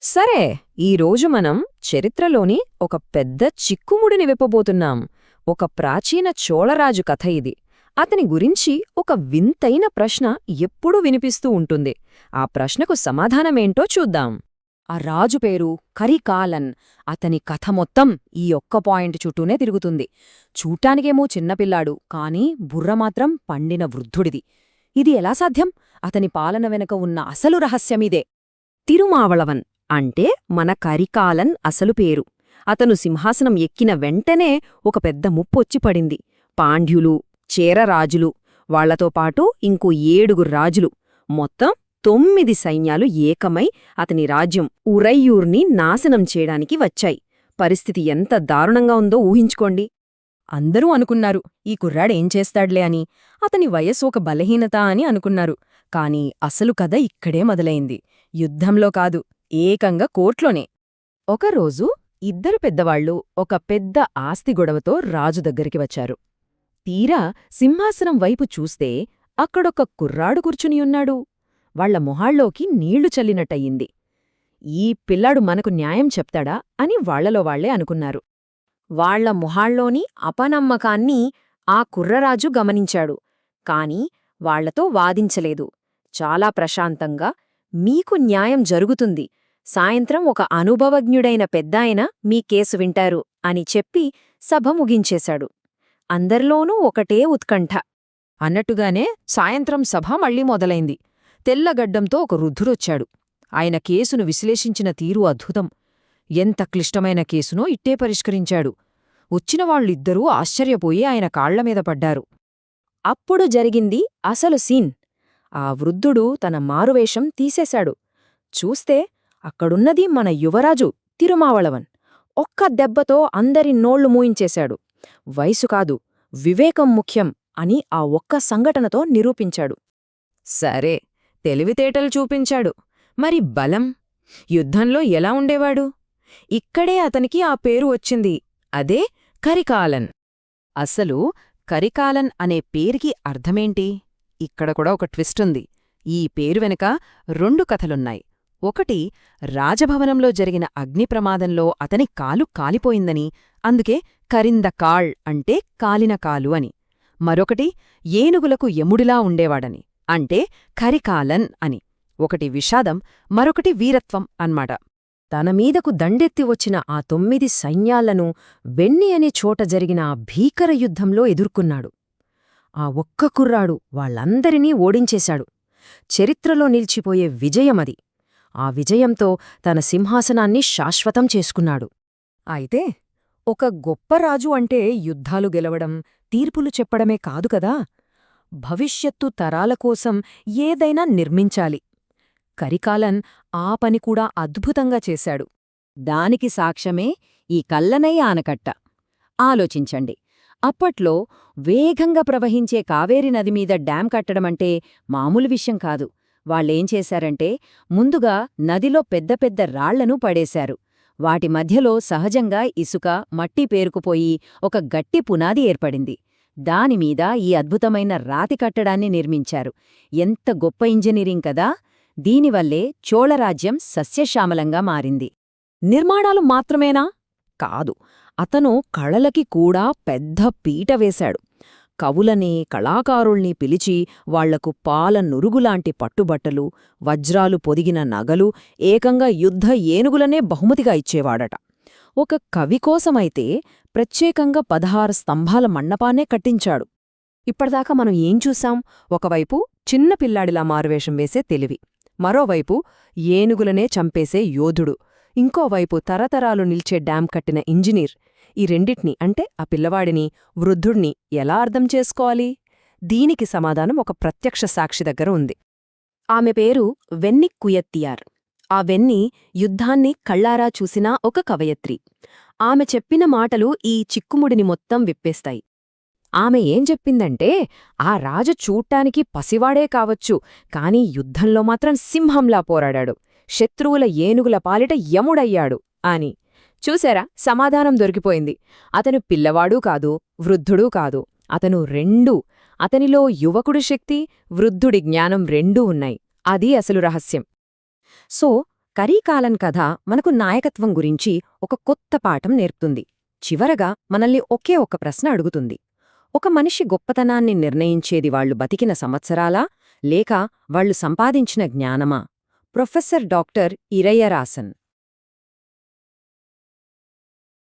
సరే, ఈరోజు మనం చరిత్రలోని ఒక పెద్ద చిక్కుముడిని విప్పబోతున్నాం. ఒక ప్రాచీన చోళరాజు కథ ఇది. అతని గురించి ఒక వింతైన ప్రశ్న ఎప్పుడూ వినిపిస్తూ ఉంటుంది. ఆ ప్రశ్నకు సమాధానమేంటో చూద్దాం. ఆ రాజు పేరు కరికాలన్. అతని కథ మొత్తం ఈ ఒక్క పాయింట్ చుట్టూనే తిరుగుతుంది. చూడ్డానికేమో చిన్నపిల్లాడు, కాని బుర్ర మాత్రం పండిన వృద్ధుడిది. ఇది ఎలా సాధ్యం? అతని పాలన వెనక ఉన్న అసలు రహస్యమిదే. తిరుమావళవన్ అంటే మన కరికాలన్ అసలు పేరు. అతను సింహాసనం ఎక్కిన వెంటనే ఒక పెద్ద ముప్పొచ్చి పడింది. పాండ్యులు, చేరరాజులు, వాళ్లతో పాటు ఇంకో 7 రాజులు, మొత్తం 9 సైన్యాలు ఏకమై అతని రాజ్యం ఉరయ్యూర్ని నాశనం చేయడానికి వచ్చాయి. పరిస్థితి ఎంత దారుణంగా ఉందో ఊహించుకోండి. అందరూ అనుకున్నారు ఈ కుర్రాడేం చేస్తాడ్లే అని. అతని వయస్సు ఒక బలహీనత అని అనుకున్నారు. కాని అసలు కథ ఇక్కడే మొదలైంది. యుద్ధంలో కాదు, ఏకంగా కోర్ట్లోనే. ఒకరోజు 2 పెద్దవాళ్లు ఒక పెద్ద ఆస్తి గొడవతో రాజు దగ్గరికి వచ్చారు. తీరా సింహాసనం వైపు చూస్తే అక్కడొక కుర్రాడు కూర్చునియున్నాడు. వాళ్ల మొహాల్లోకి నీళ్లు చల్లినట్టయింది. ఈ పిల్లాడు మనకు న్యాయం చెప్తాడా అని వాళ్లలో వాళ్లే అనుకున్నారు. వాళ్ల మొహాల్లోని అపనమ్మకాన్ని ఆ కుర్రరాజు గమనించాడు. కాని వాళ్లతో వాదించలేదు. చాలా ప్రశాంతంగా, మీకు న్యాయం జరుగుతుంది, సాయంత్రం ఒక అనుభవజ్ఞుడైన పెద్దాయన మీ కేసు వింటారు అని చెప్పి సభ ముగించేశాడు. అందరిలోనూ ఒకటే ఉత్కంఠ. అన్నట్టుగానే సాయంత్రం సభ మళ్లీ మొదలైంది. తెల్లగడ్డంతో ఒక వృద్ధుడొచ్చాడు. ఆయన కేసును విశ్లేషించిన తీరు అద్భుతం. ఎంత క్లిష్టమైన కేసునో ఇట్టే పరిష్కరించాడు. వచ్చిన వాళ్ళిద్దరూ ఆశ్చర్యపోయి ఆయన కాళ్లమీద పడ్డారు. అప్పుడు జరిగింది అసలు సీన్. ఆ వృద్ధుడు తన మారువేషం తీసేశాడు. చూస్తే అక్కడున్నది మన యువరాజు తిరుమావళవన్. ఒక్క దెబ్బతో అందరి నోళ్లు మూయించేశాడు. వయసు కాదు, వివేకం ముఖ్యం అని ఆ ఒక్క సంఘటనతో నిరూపించాడు. సరే, తెలివితేటలు చూపించాడు. మరి బలం? యుద్ధంలో ఎలా ఉండేవాడు? ఇక్కడే అతనికి ఆ పేరు వచ్చింది. అదే కరికాలన్. అసలు కరికాలన్ అనే పేరుకి అర్థమేంటి? ఇక్కడ కూడా ఒక ట్విస్టుంది. ఈ పేరు వెనుక 2 కథలున్నాయి. ఒకటి, రాజభవనంలో జరిగిన అగ్నిప్రమాదంలో అతని కాలు కాలిపోయిందని, అందుకే కరింద కాళ్ అంటే కాలిన కాలు అని. మరొకటి, ఏనుగులకు యముడిలా ఉండేవాడని, అంటే కరికాలన్ అని. ఒకటి విషాదం, మరొకటి వీరత్వం అన్మాట. తనమీదకు దండెత్తి వచ్చిన ఆ 9 సైన్యాలను వెన్ని అనే చోట జరిగిన ఆ భీకర యుద్ధంలో ఎదుర్కొన్నాడు. ఆ ఒక్క కుర్రాడు వాళ్ళందరినీ ఓడించేశాడు. చరిత్రలో నిలిచిపోయే విజయమది. ఆ విజయంతో తన సింహాసనాన్ని శాశ్వతం చేసుకున్నాడు. అయితే ఒక గొప్ప రాజు అంటే యుద్ధాలు గెలవడం, తీర్పులు చెప్పడమే కాదు కదా, భవిష్యత్తు తరాల కోసం ఏదైనా నిర్మించాలి. కరికాలన్ ఆ పని కూడా అద్భుతంగా చేశాడు. దానికి సాక్ష్యమే ఈ కల్లనయ్య ఆనకట్ట. ఆలోచించండి, అప్పట్లో వేగంగా ప్రవహించే కావేరి నదిమీద డ్యాం కట్టడమంటే మామూలు విషయం కాదు. వాళ్ళేం చేశారంటే, ముందుగా నదిలో పెద్ద పెద్ద రాళ్లను పడేశారు. వాటి మధ్యలో సహజంగా ఇసుక, మట్టి పేరుకుపోయి ఒక గట్టి పునాది ఏర్పడింది. దానిమీద ఈ అద్భుతమైన రాతి కట్టడాన్ని నిర్మించారు. ఎంత గొప్ప ఇంజనీరింగ్ కదా! దీనివల్లే చోళరాజ్యం సస్యశ్యామలంగా మారింది. నిర్మాణాలు మాత్రమేనా? కాదు, అతను కళలకి కూడా పెద్ద పీట వేశాడు. కవులని, కళాకారుల్ని పిలిచి వాళ్లకు పాల నురుగులాంటి పట్టుబట్టలు, వజ్రాలు పొదిగిన నగలు, ఏకంగా యుద్ధ ఏనుగులనే బహుమతిగా ఇచ్చేవాడట. ఒక కవి కోసమైతే ప్రత్యేకంగా 16 స్తంభాల మండపాన్నే కట్టించాడు. ఇప్పటిదాకా మనం ఏం చూశాం? ఒకవైపు చిన్న పిల్లాడిలా మారువేషం వేసే తెలివి, మరోవైపు ఏనుగులనే చంపేసే యోధుడు, ఇంకోవైపు తరతరాలు నిల్చే డ్యాం కట్టిన ఇంజనీర్. ఈ రెండిటిని, అంటే ఆ పిల్లవాడిని, వృద్ధుణ్ణి ఎలా అర్థం చేసుకోవాలి? దీనికి సమాధానం ఒక ప్రత్యక్ష సాక్షి దగ్గర ఉంది. ఆమె పేరు వెన్ని కుయత్తియార్. ఆ వెన్ని యుద్ధాన్ని కళ్ళారా చూసిన ఒక కవయత్రి. ఆమె చెప్పిన మాటలు ఈ చిక్కుముడిని మొత్తం విప్పేస్తాయి. ఆమె ఏం చెప్పిందంటే, ఆ రాజు చూట్టానికి పసివాడే కావచ్చు, కాని యుద్ధంలో మాత్రం సింహంలా పోరాడాడు, శత్రువుల ఏనుగుల పాలిట యముడయ్యాడు అని. చూశారా, సమాధానం దొరికిపోయింది. అతను పిల్లవాడూ కాదు, వృద్ధుడూ కాదు, అతను రెండూ. అతనిలో యువకుడి శక్తి, వృద్ధుడి జ్ఞానం రెండూ ఉన్నాయి. అది అసలు రహస్యం. సో కరీకాలన్ కథ మనకు నాయకత్వం గురించి ఒక కొత్త పాఠం నేర్పుతుంది. చివరగా మనల్ని ఒకే ఒక ప్రశ్న అడుగుతుంది. ఒక మనిషి గొప్పతనాన్ని నిర్ణయించేది వాళ్లు బతికిన సంవత్సరాలా లేక వాళ్లు సంపాదించిన జ్ఞానమా? Professor doctor ఇరయ్యరాసన్